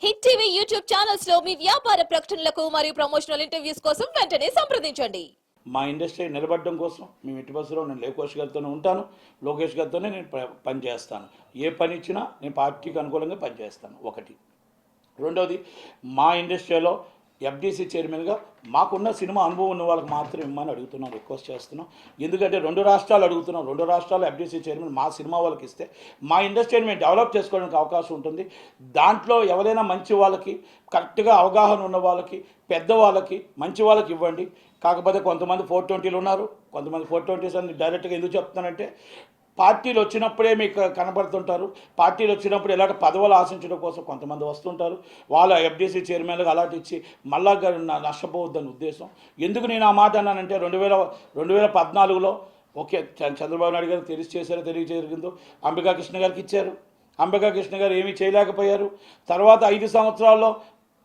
Hit TV YouTube channels లో మీ వ్యాపార ప్రకటనలకు మరియు ప్రమోషనల్ ఇంటర్వ్యూస్ కోసం వెంటనే సంప్రదించండి. మా ఇండస్ట్రీ నిలబడడం కోసం మేము ఎట్టి బస్సులో నేను లోకేష్ గారితోనే ఉంటాను. లోకేష్ గారితోనే నేను పని చేస్తాను. ఏ పని ఇచ్చినా నేను పార్టీకి అనుకూలంగా పనిచేస్తాను. ఒకటి. రెండవది, మా ఇండస్ట్రీలో ఎఫ్డీసీ చైర్మన్గా మాకున్న సినిమా అనుభవం ఉన్న వాళ్ళకి మాత్రం ఇమ్మని అడుగుతున్నాం, రిక్వెస్ట్ చేస్తున్నాం. ఎందుకంటే 2 రాష్ట్రాలు అడుగుతున్నాం. 2 రాష్ట్రాలు ఎఫ్డీసీ చైర్మన్ మా సినిమా వాళ్ళకి ఇస్తే మా ఇండస్ట్రీని మేము డెవలప్ చేసుకోవడానికి అవకాశం ఉంటుంది. దాంట్లో ఎవరైనా మంచి వాళ్ళకి, కరెక్ట్గా అవగాహన ఉన్న వాళ్ళకి, పెద్దవాళ్ళకి, మంచి వాళ్ళకి ఇవ్వండి. కాకపోతే కొంతమంది 420లు ఉన్నారు. కొంతమంది 420s అని డైరెక్ట్గా ఎందుకు చెప్తున్నానంటే, పార్టీలు వచ్చినప్పుడే మీకు కనబడుతుంటారు. పార్టీలు వచ్చినప్పుడు ఎలాంటి పదవులు ఆశించడం కోసం కొంతమంది వస్తుంటారు. వాళ్ళ ఎఫ్డీసీ చైర్మన్లకు అలాంటి ఇచ్చి మళ్ళా నష్టపోవద్దని ఉద్దేశం. ఎందుకు నేను ఆ మాట అన్నానంటే, 2014లో ఓకే, చంద్రబాబు నాయుడు గారు తెలియజేరిందో అంబికా కృష్ణ గారికి ఇచ్చారు. అంబికా కృష్ణ గారు ఏమీ చేయలేకపోయారు. తర్వాత 5 సంవత్సరాల్లో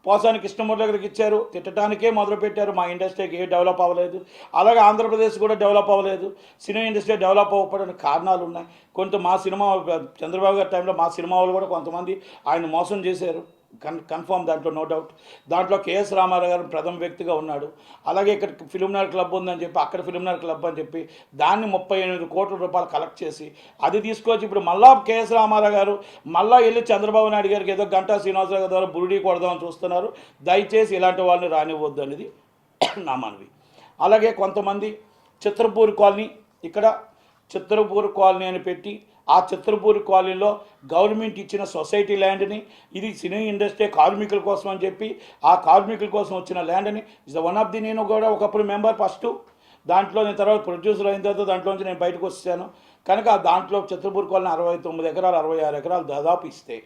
పోసాని కృష్ణమూర్తి దగ్గరికి ఇచ్చారు. తిట్టడానికే మొదలుపెట్టారు. మా ఇండస్ట్రీకి ఏ డెవలప్ అవ్వలేదు. అలాగే ఆంధ్రప్రదేశ్ కూడా డెవలప్ అవ్వలేదు. సినిమా ఇండస్ట్రీ డెవలప్ అవ్వడానికి కారణాలు ఉన్నాయి. మా సినిమా చంద్రబాబు గారి టైంలో మా సినిమా వాళ్ళు కూడా కొంతమంది ఆయన మోసం చేశారు. కన్ఫర్మ్, దాంట్లో నో డౌట్. దాంట్లో కేఎస్ రామారావు గారు ప్రథమ వ్యక్తిగా ఉన్నాడు. అలాగే ఇక్కడ ఫిల్మ్నగర్ క్లబ్ ఉందని చెప్పి అక్కడ ఫిల్మ్నగర్ క్లబ్ అని చెప్పి దాన్ని 38 కోట్ల రూపాయలు కలెక్ట్ చేసి అది తీసుకొచ్చి ఇప్పుడు మళ్ళా కేఎస్ రామారావు గారు మళ్ళీ వెళ్ళి చంద్రబాబు నాయుడు గారికి ఏదో గంటా శ్రీనివాసరావు గారి ద్వారా బురుడీ కొడదామని చూస్తున్నారు. దయచేసి ఇలాంటి వాళ్ళని రానివ్వద్దు అనేది నా మనవి. అలాగే కొంతమంది చిత్రపూర్ కాలనీ, ఇక్కడ చిత్రపూర్ కాలనీ అని పెట్టి ఆ చిత్రపూర్ కాలనీలో గవర్నమెంట్ ఇచ్చిన సొసైటీ ల్యాండ్ని, ఇది సినీ ఇండస్ట్రీ కార్మికుల కోసం అని చెప్పి ఆ కార్మికుల కోసం వచ్చిన ల్యాండ్ని వన్ ఆఫ్ ది, నేను కూడా ఒకప్పుడు మెంబర్ ఫస్ట్, దాంట్లో నేను తర్వాత ప్రొడ్యూసర్ అయిన తర్వాత దాంట్లోంచి నేను బయటకు వచ్చాను. కనుక దాంట్లో చిత్రపూర్ కాలనీ 69 ఎకరాలు 66 ఎకరాలు దాదాపు ఇస్తే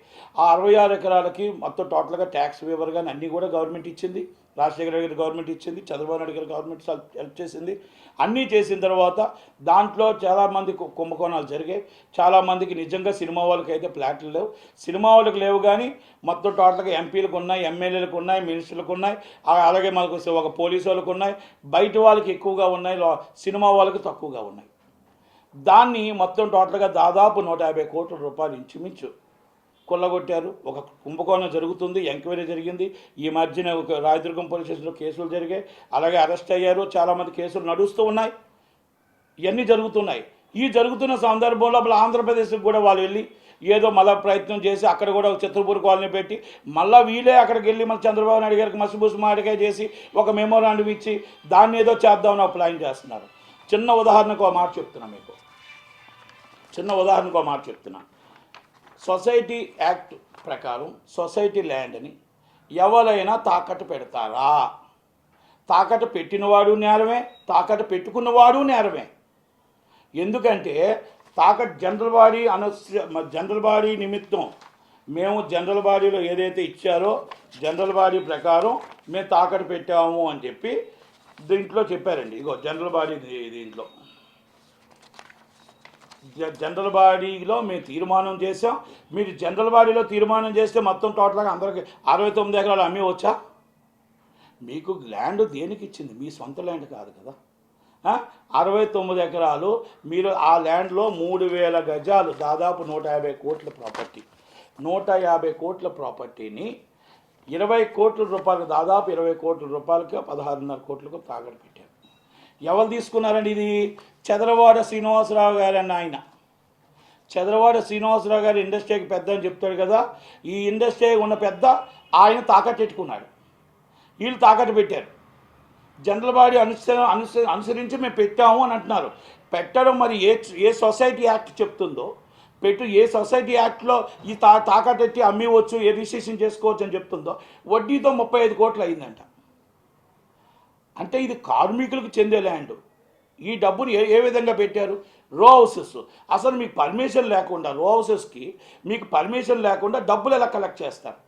ఆ 66 ఎకరాలకి మొత్తం టోటల్గా ట్యాక్స్ వేవర్ కానీ అన్నీ కూడా గవర్నమెంట్ ఇచ్చింది. రాజశేఖర గారి గవర్నమెంట్ ఇచ్చింది, చంద్రబాబు నాయుడు గారి గవర్నమెంట్ హెల్ప్ చేసింది. అన్నీ చేసిన తర్వాత దాంట్లో చాలామంది కుంభకోణాలు జరిగాయి. చాలామందికి నిజంగా సినిమా వాళ్ళకి అయితే ప్లాట్లు లేవు. సినిమా వాళ్ళకి లేవు కానీ మొత్తం టోటల్గా ఎంపీలకు ఉన్నాయి, ఎమ్మెల్యేలకు ఉన్నాయి, మినిస్టర్లకు ఉన్నాయి, అలాగే మనకు ఒక పోలీసు వాళ్ళకు ఉన్నాయి. బయట వాళ్ళకి ఎక్కువగా ఉన్నాయి, సినిమా వాళ్ళకి తక్కువగా ఉన్నాయి. దాన్ని మొత్తం టోటల్గా దాదాపు 150 కోట్ల రూపాయలు ఇంచుమించు కొల్లగొట్టారు. ఒక కుంభకోణం జరుగుతుంది, ఎంక్వైరీ జరిగింది. ఈ మధ్యన ఒక రాయదుర్గం పోలీస్ స్టేషన్లో కేసులు జరిగాయి, అలాగే అరెస్ట్ అయ్యారు. చాలామంది కేసులు నడుస్తూ ఉన్నాయి. ఇవన్నీ జరుగుతున్నాయి. ఈ జరుగుతున్న సందర్భంలో ఆంధ్రప్రదేశ్కి కూడా వాళ్ళు వెళ్ళి ఏదో మళ్ళీ ప్రయత్నం చేసి అక్కడ కూడా ఒక చిత్రపూర్ కాలనీ పెట్టి మళ్ళీ వీళ్ళే అక్కడికి వెళ్ళి మన చంద్రబాబు నాయుడు గారికి మసిబూసి మాడికాయ చేసి ఒక మెమోరాండం ఇచ్చి దాన్ని ఏదో చేద్దామని ఒక ప్లాన్ చేస్తున్నారు. చిన్న ఉదాహరణకు ఒక మాట చెప్తున్నా మీకు. సొసైటీ యాక్ట్ ప్రకారం సొసైటీ ల్యాండ్ని ఎవరైనా తాకట్టు పెడతారా? తాకట్టు పెట్టినవాడు నేరమే, తాకట్టు పెట్టుకున్నవాడు నేరమే. ఎందుకంటే జనరల్ బాడీ నిమిత్తం మేము జనరల్ బాడీలో ఏదైతే ఇచ్చారో జనరల్ బాడీ ప్రకారం మేము తాకట్టు పెట్టాము అని చెప్పి దీంట్లో చెప్పారండి. ఇగో జనరల్ బాడీ, దీంట్లో జనరల్ బాడీలో మేము తీర్మానం చేసాం. మీరు జనరల్ బాడీలో తీర్మానం చేస్తే మొత్తం టోటల్గా అందరికి 69 ఎకరాలు అమ్మి వచ్చా? మీకు ల్యాండ్ దేనికి ఇచ్చింది? మీ సొంత ల్యాండ్ కాదు కదా. 69 ఎకరాలు మీరు ఆ ల్యాండ్లో 3000 గజాలు దాదాపు 150 కోట్ల ప్రాపర్టీ. 150 కోట్ల ప్రాపర్టీని 20 కోట్ల రూపాయలకు, దాదాపు 20 కోట్ల రూపాయలకి 16.5 కోట్లకు తాకట్టు పెట్టారు. ఎవరు తీసుకున్నారండి? ఇది చంద్రవాడ శ్రీనివాసరావు గారు అన్న ఆయన. చంద్రవాడ శ్రీనివాసరావు గారు ఇండస్ట్రీకి పెద్ద అని చెప్తాడు కదా. ఈ ఇండస్ట్రీ ఉన్న పెద్ద ఆయన తాకట్టు పెట్టుకున్నాడు. వీళ్ళు తాకట్టు పెట్టారు. జనరల్ బాడీ అనుసరించి మేము పెట్టాము అని అంటున్నారు. పెట్టడం మరి ఏ సొసైటీ యాక్ట్ చెప్తుందో ఏ సొసైటీ యాక్ట్లో ఈ తాకట్టు పెట్టి అమ్మివచ్చు, ఏ రిజిస్ట్రేషన్ చేసుకోవచ్చు అని చెప్తుందో వడ్డీతో 35 కోట్లు అయిందంట. అంటే ఇది కార్మికులకు చెందే ల్యాండ్. ఈ డబ్బును ఏ విధంగా పెట్టారు? రో హౌసెస్. అసలు మీకు పర్మిషన్ లేకుండా రో హౌసెస్కి మీకు పర్మిషన్ లేకుండా డబ్బులు ఎలా కలెక్ట్ చేస్తారు?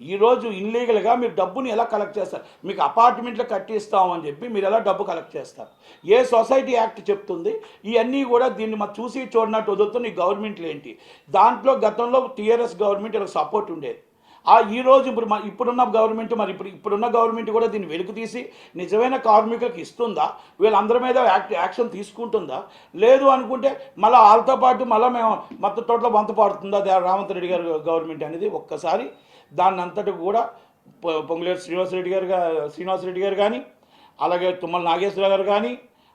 ఈరోజు ఇన్లీగల్గా మీరు డబ్బుని ఎలా కలెక్ట్ చేస్తారు? మీకు అపార్ట్మెంట్లు కట్టిస్తామని చెప్పి మీరు ఎలా డబ్బు కలెక్ట్ చేస్తారు? ఏ సొసైటీ యాక్ట్ చెప్తుంది? ఇవన్నీ కూడా దీన్ని మనం చూసి చూడనట్టు వదులుతున్న ఈ గవర్నమెంట్లు ఏంటి? దాంట్లో గతంలో టీఆర్ఎస్ గవర్నమెంట్ ఇలా సపోర్ట్ ఉండేది. ఈ రోజు ఇప్పుడున్న గవర్నమెంట్ ఇప్పుడున్న గవర్నమెంట్ కూడా దీన్ని వెలుగు తీసి నిజమైన కార్మికులకు ఇస్తుందా, వీళ్ళందరి మీద యాక్షన్ తీసుకుంటుందా? లేదు అనుకుంటే మళ్ళీ వాళ్ళతో పాటు మళ్ళీ మేము మొత్తం టోటల్ వంత పాడుతుందా రేవంత్ రెడ్డి గారు గవర్నమెంట్ అనేది ఒక్కసారి దాన్ని అంతటి కూడా పొంగులేటి శ్రీనివాసరెడ్డి గారు కానీ, అలాగే తుమ్మల నాగేశ్వరరావు గారు కానీ,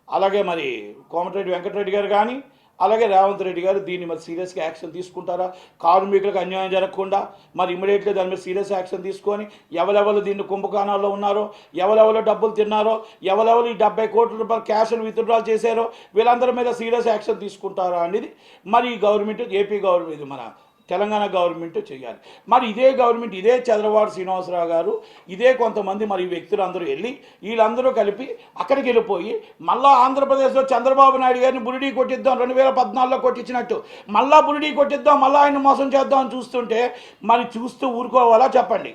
అలాగే మరి కోమటిరెడ్డి వెంకటరెడ్డి గారు కానీ, అలాగే రేవంత్ రెడ్డి గారు దీన్ని మరి సీరియస్గా యాక్షన్ తీసుకుంటారా? కార్మికులకు అన్యాయం జరగకుండా మరి ఇమీడియట్లీ దాని మీద సీరియస్ యాక్షన్ తీసుకొని ఎవరెవరు దీన్ని కుంభకోణాల్లో ఉన్నారో, ఎవరెవరు డబ్బులు తిన్నారో, ఎవరెవరు ఈ 70 కోట్ల రూపాయలు క్యాష్ను విత్డ్రాల్ చేశారో వీళ్ళందరి మీద సీరియస్ యాక్షన్ తీసుకుంటారా అనేది మరి ఈ గవర్నమెంట్, ఏపీ గవర్నమెంట్, మన తెలంగాణ గవర్నమెంట్ చేయాలి. మరి ఇదే గవర్నమెంట్, ఇదే చంద్రబాబు శ్రీనివాసరావు గారు, ఇదే కొంతమంది మరి వ్యక్తులు అందరూ వెళ్ళి వీళ్ళందరూ కలిపి అక్కడికి వెళ్ళిపోయి మళ్ళా ఆంధ్రప్రదేశ్లో చంద్రబాబు నాయుడు గారిని బురిడీ కొట్టిద్దాం, 2014లో కొట్టించినట్టు మళ్ళా బురిడీ కొట్టిద్దాం, మళ్ళీ ఆయన మోసం చేద్దాం అని చూస్తుంటే మరి చూస్తూ ఊరుకోవాలా చెప్పండి?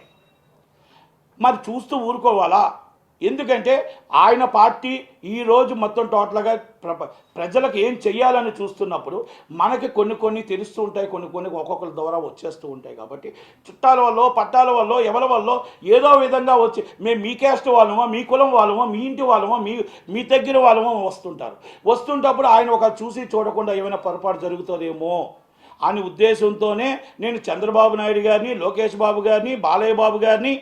మరి చూస్తూ ఊరుకోవాలా? ఎందుకంటే ఆయన పార్టీ ఈరోజు మొత్తం టోటల్గా ప్రజలకు ఏం చెయ్యాలని చూస్తున్నప్పుడు మనకి కొన్ని తెలుస్తూ ఉంటాయి, కొన్ని ఒక్కొక్కరి ద్వారా వచ్చేస్తూ ఉంటాయి. కాబట్టి చుట్టాల వల్ల, పట్టాల వల్ల, ఎవరి వల్ల ఏదో విధంగా వచ్చి మేము మీ క్యాస్ట్ వాళ్ళమో, మీ కులం వాళ్ళమో, మీ ఇంటి వాళ్ళమో, మీ దగ్గర వాళ్ళమో వస్తుంటప్పుడు ఆయన ఒక చూసి చూడకుండా ఏమైనా పొరపాటు జరుగుతుందేమో అని ఉద్దేశంతోనే నేను చంద్రబాబు నాయుడు గారిని, లోకేష్ బాబు గారిని, బాలయ్య బాబు గారిని,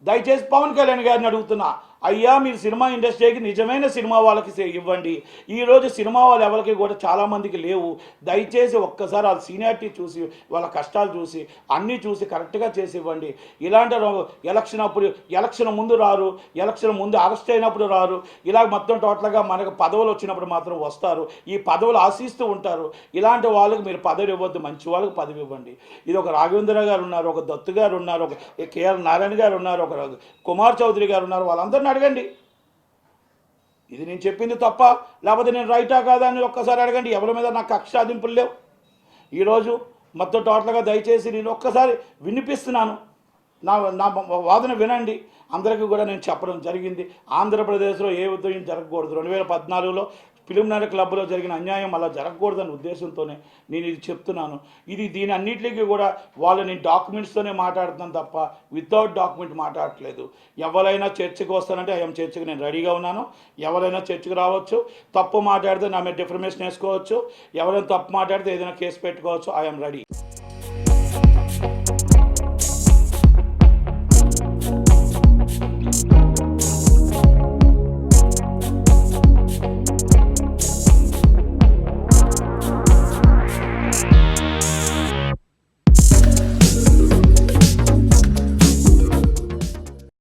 దయచేసి పవన్ కళ్యాణ్ గారిని అడుగుతున్నా, అయ్యా మీరు సినిమా ఇండస్ట్రీకి నిజమైన సినిమా వాళ్ళకి ఇవ్వండి. ఈరోజు సినిమా వాళ్ళు ఎవరికి కూడా చాలామందికి లేవు. దయచేసి ఒక్కసారి వాళ్ళ సీనియారిటీ చూసి, వాళ్ళ కష్టాలు చూసి, అన్నీ చూసి కరెక్ట్గా చేసి ఇవ్వండి. ఇలాంటి ఎలక్షన్ ముందు రారు, ఎలక్షన్ ముందు అరెస్ట్ అయినప్పుడు రారు, ఇలా మొత్తం టోటల్గా మనకు పదవులు వచ్చినప్పుడు మాత్రం వస్తారు, ఈ పదవులు ఆశిస్తూ ఉంటారు. ఇలాంటి వాళ్ళకి మీరు పదవి ఇవ్వద్దు, మంచి వాళ్ళకి పదవి ఇవ్వండి. ఇది ఒక రాఘవేంద్ర గారు ఉన్నారు, ఒక దత్తు గారు ఉన్నారు, ఒక కేఆర్ నారాయణ గారు ఉన్నారు, ఒక కుమార్ చౌదరి గారు ఉన్నారు, వాళ్ళందరినీ అడగండి. ఇది నేను చెప్పింది తప్ప లేకపోతే నేను రైటా కాదా అని ఒక్కసారి అడగండి. ఎవరి మీద నాకు కక్ష సాధింపులు లేవు. ఈరోజు మొత్తం టోటల్గా దయచేసి నేను ఒక్కసారి వినిపిస్తున్నాను, నా వాదన వినండి. అందరికీ కూడా నేను చెప్పడం జరిగింది, ఆంధ్రప్రదేశ్లో ఏ ఉద్యోగం జరగకూడదు. 2014లో ఫిలింనగర్ క్లబ్లో జరిగిన అన్యాయం అలా జరగకూడదనే ఉద్దేశంతోనే నేను ఇది చెప్తున్నాను. దీని అన్నింటికి కూడా నేను డాక్యుమెంట్స్తోనే మాట్లాడుతున్నాను తప్ప వితౌట్ డాక్యుమెంట్ మాట్లాడట్లేదు. ఎవరైనా చర్చకు వస్తానంటే ఐఎమ్ చర్చకు నేను రెడీగా ఉన్నాను. ఎవరైనా చర్చకు రావచ్చు, తప్పు మాట్లాడితే నా మీద డిఫర్మేషన్ వేసుకోవచ్చు, ఎవరైనా తప్పు మాట్లాడితే ఏదైనా కేసు పెట్టుకోవచ్చు. I'm ready.